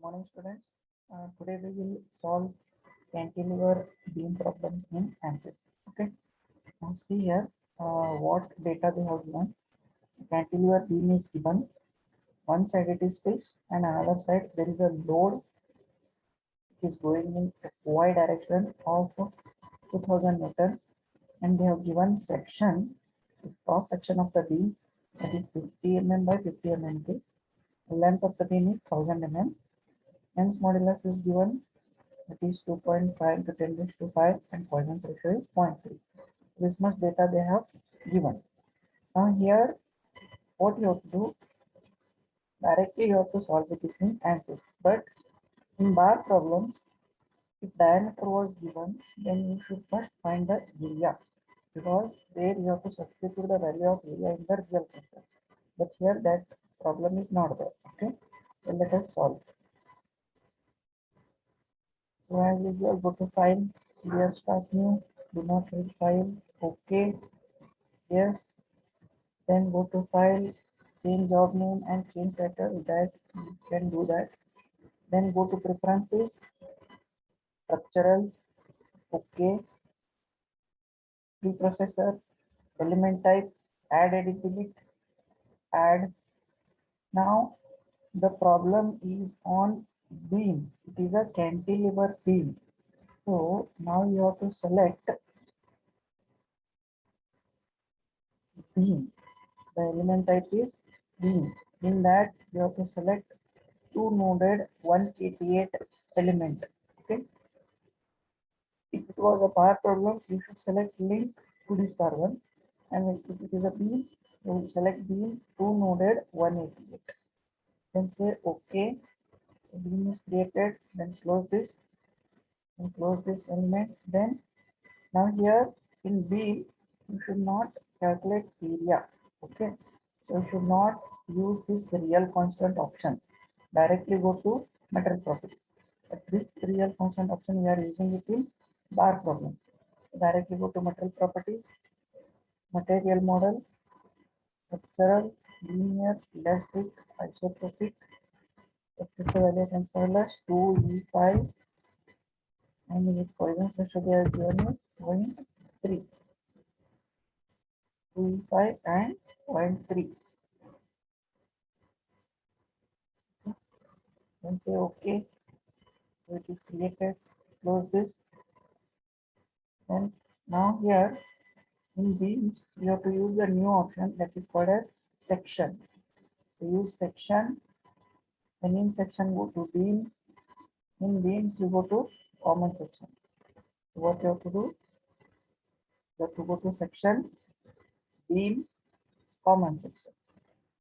Morning students. Today we will solve cantilever beam problems in ANSYS. Okay. Now see here what data they have given. Cantilever beam is given. One side it is fixed and another side there is a load which is going in y direction of 2000 Newton, and they have given section, cross section of the beam, that is 50 mm by 50 mm. The length of the beam is 1000 mm. Hence modulus is given, that is 2.5 to 10 raised to 5, and Poisson's ratio is zero point 0.3. This much data they have given. Now here what you have to do, directly you have to solve it in ANSYS. But in bar problems, if diameter was given, then you should first find the area, because there you have to substitute the value of area in the real question. But here that problem is not there. Okay, so let us solve. So as usual, go to file, clear start new, do not read file, okay, yes, then go to file, change job name and change title, that you can do that. Then go to preferences, structural, okay, preprocessor, element type, add a digit, add. Now the problem is on beam. It is a cantilever beam. So now you have to select beam. The element type is beam. In that you have to select two noded 188 element. Okay. If it was a bar problem, you should select link to this bar one, and if it is a beam, you will select beam two noded 188. Then say OK. The beam is created. Then close this and close this element. Then now here in beam, you should not calculate area. Okay. So you should not use this real constant option. Directly go to material properties. But this real constant option we are using it in bar problem. Directly go to material properties, material model, structural, linear, elastic, isotropic, substitute evaluation formulas 2E5, and with Poisson's ratio they are given is 0.3. 2E5 and 0.3. Then say OK. So it is created. Close this. And now here in beams, you have to use the new option that is called as section. To use section, then in section go to beams. In beams you go to common section. So what you have to do? You have to go to section, beam, common section.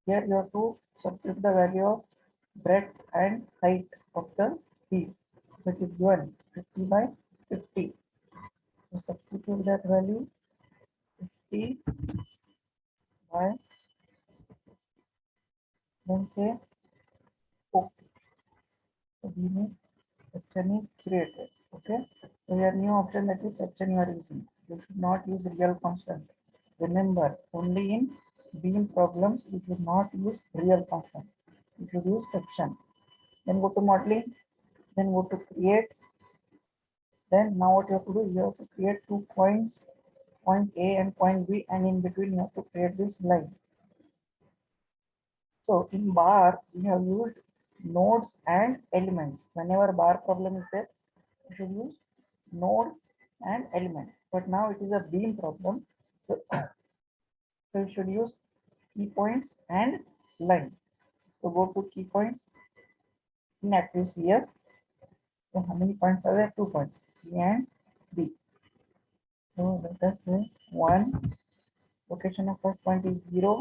Here you have to substitute the value of breadth and height of the beam, which is given 50 by 50. So substitute that value 50 by, then say OK. So beam is section is created. Okay. So your new option, that is section you are using. You should not use real constant. Remember, only in beam problems you should not use real constant. You should use section. Then go to modeling. Then go to create. Then now what you have to do, you have to create 2 points, point A and point B, and in between you have to create this line. So in bar we have used nodes and elements. Whenever bar problem is there, you should use node and element. But now it is a beam problem, so, so you should use key points and lines. So go to key points in active CS. So how many points are there? 2 points, A and B. So let us say 1. Location of first point is 0.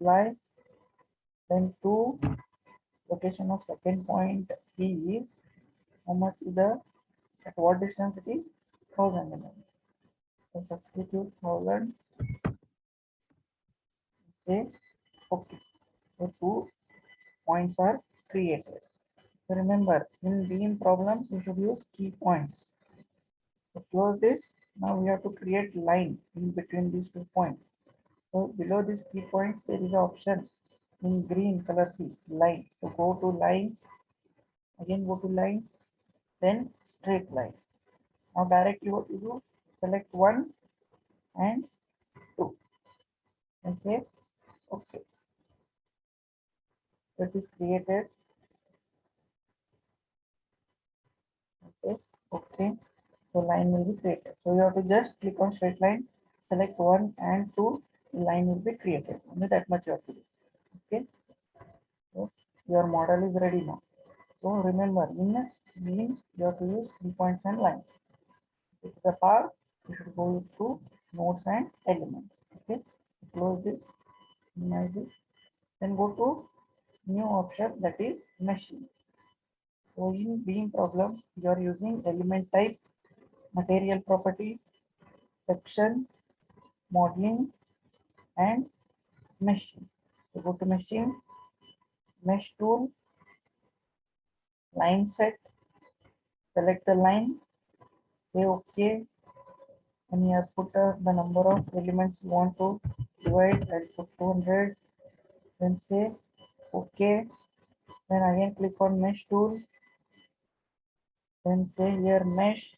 Apply. Then 2. Location of second point is how much is the, at what distance it is? 1000 mm. So substitute 1000. Say okay. So 2 points are created. So remember, in beam problems you should use key points. So close this. Now we have to create line in between these 2 points. So below these key points there is an option in green color, see line. So go to lines, Again go to lines, then straight line. Now directly what you do, select 1 and 2 and say okay. That is created. Okay, okay. So line will be created. So you have to just click on straight line, select 1 and 2, line will be created. Only that much you have to do. Okay. So your model is ready now. So remember, in means you have to use 3 points and lines. If the part, you should go to nodes and elements. Okay. Close this, minimize this, then go to new option, that is meshing. So in beam problems, you are using element type, material properties, section, modeling, and meshing. So go to meshing, mesh tool, line set, select the line, say OK, and you have put the number of elements you want to divide. I'll put 200, then say OK. Then again click on mesh tool, then say here mesh,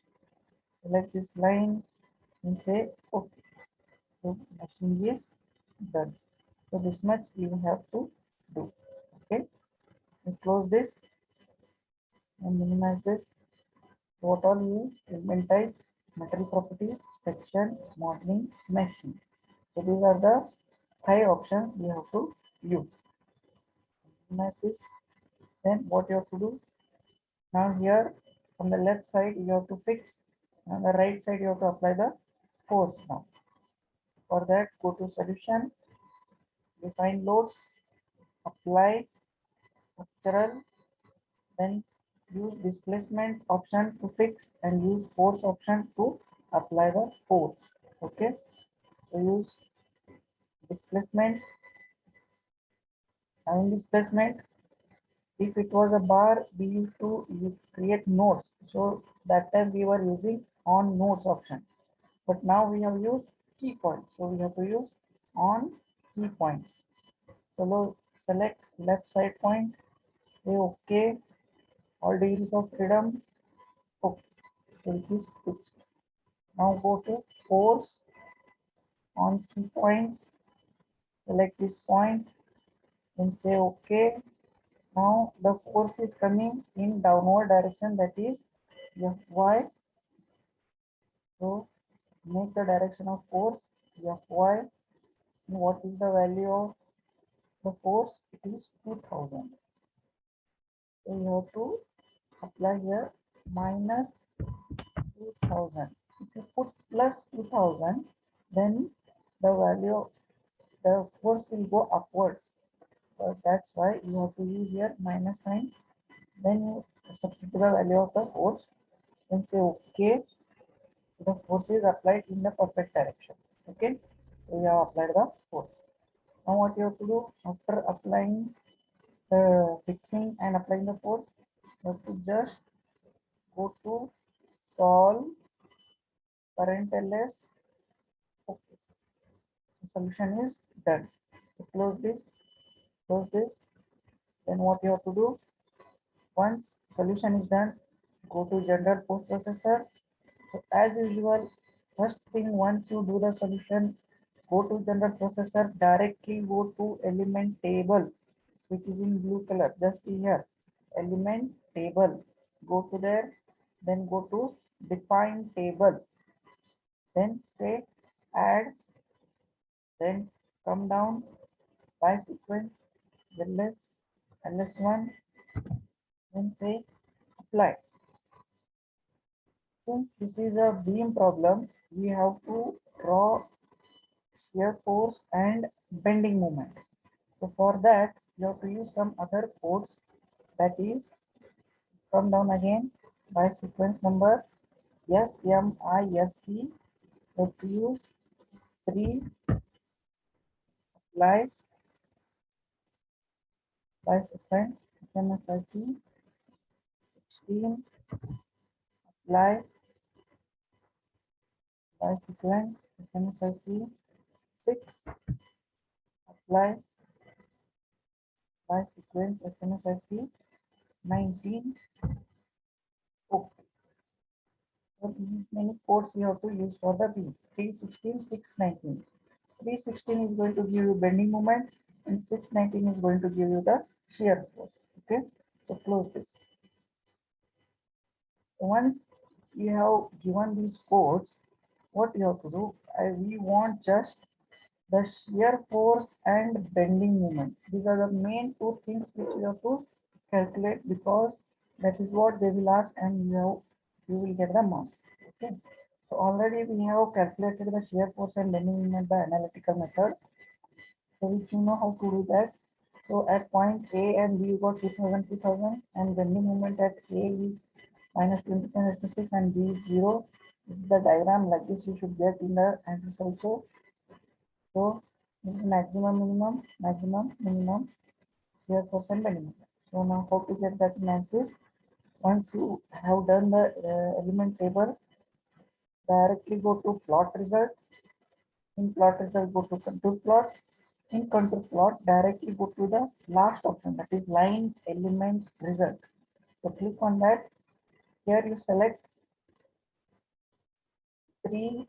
select this line, and say OK. So meshing is done. So this much you have to do. Okay, and close this and minimize this. What all you element type, material properties, section, modeling, meshing. So these are the 5 options you have to use. Minimize this. Then what you have to do? Now here on the left side you have to fix, on the right side you have to apply the force now. For that, go to solution, define loads, apply structural, then use displacement option to fix and use force option to apply the force. Okay, so use displacement. And displacement, if it was a bar, we used to create nodes. So that time we were using on nodes option, but now we have used key points. So we have to use on key points. So select left side point, say OK, all degrees of freedom. Okay, so it is fixed. Now go to force on key points, select this point and say OK. Now the force is coming in downward direction, that is Fy. So make the direction of force Fy. And what is the value of the force? It is 2000. So you have to apply here minus 2000. If you put plus 2000, then the value, the force will go upwards. So that's why you have to use here minus sign. Then you substitute the value of the force and say OK. The force is applied in the perfect direction. Okay, so you have applied the force. Now what you have to do after applying the fixing and applying the force, you have to just go to solve current LS. Okay, the solution is done. So close this, close this. Then what you have to do, once solution is done, go to general post processor. So as usual, first thing, once you do the solution, go to general processor, directly go to element table, which is in blue color. Just see here, element table. Go to there, then go to define table, then say add, then come down by sequence, ls1, then say apply. Since this is a beam problem, we have to draw shear force and bending moment. So for that, you have to use some other codes, that is come down again by sequence number SMISC. Have to use 3, apply by sequence SMSIC, 16, apply by sequence SMSIC, 6, apply by sequence SMSIC, 19. Okay. So these many codes you have to use for the beam. 316, 619. 316 is going to give you bending moment and 619 is going to give you the shear force. Okay. So close this. Once you have given these codes, what you have to do, we want just the shear force and bending moment. These are the main two things which you have to calculate, because that is what they will ask and you will get the marks. Okay. So already we have calculated the shear force and bending moment by analytical method. So if you know how to do that. So at point A and B you got 2000, and bending moment at A is minus 20 and B is 0. This is the diagram like this you should get in the answers also. So this is maximum, minimum, shear force and bending moment. So now how to get that in answers? Once you have done the element table, directly go to plot result. In plot result, go to contour plot. In contour plot, directly go to the last option, that is line element result. So click on that. Here you select 3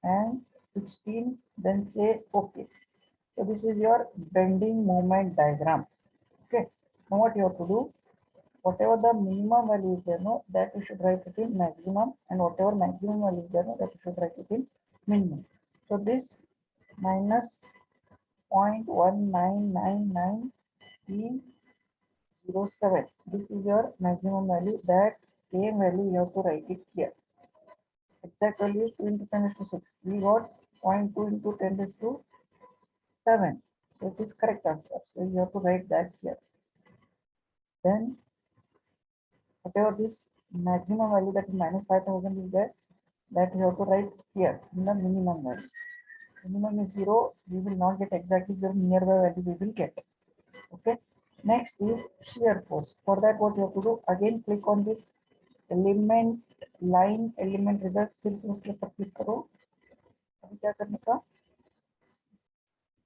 and 16, then say OK. So this is your bending moment diagram. Okay. Now what you have to do, whatever the minimum value is there, no, that you should write it in maximum, and whatever maximum value is there, no, that you should write it in minimum. So this minus 0.1999E07. This is your maximum value. That same value you have to write it here. Exact value is 2 into 10 to 6. We got 0.2 into 10 to 7. So it is correct answer. So you have to write that here. Then whatever this maximum value, that is minus 5000 is there, that you have to write here in the minimum value. Minimum is 0. We will not get exactly 0. Nearby value we will get. Okay. Next is shear force. For that what you have to do, again click on this element line element result, फिर से उसके ऊपर click करो. अभी क्या करने का,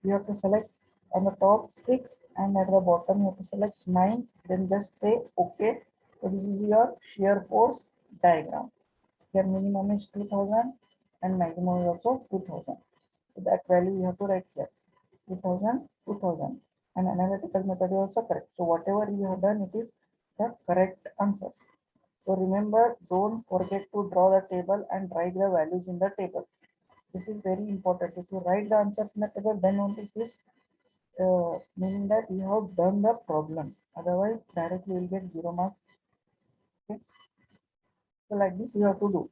you have to select on the top 6 and at the bottom you have to select 9, then just say OK. So this is your shear force diagram. Here minimum is 2000 and maximum is also 2000. So that value you have to write here, 2000, 2000. And analytical method is also correct. So whatever you have done, it is the correct answer. So remember, don't forget to draw the table and write the values in the table. This is very important. If you write the answers in the table, then only it is meaning that you have done the problem. Otherwise, directly you will get 0 marks. Okay. So like this, you have to do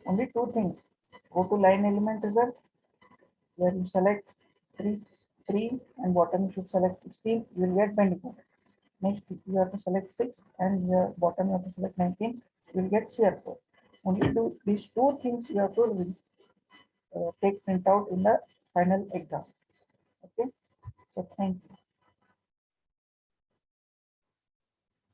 only two things. Go to line element result, where you select 3 and bottom you should select 16. You will get bending moment. Next, you have to select 6 and your bottom you have to select 19. You will get shear force. Only do these two things you have to take print out in the final exam. Okay. So thank you.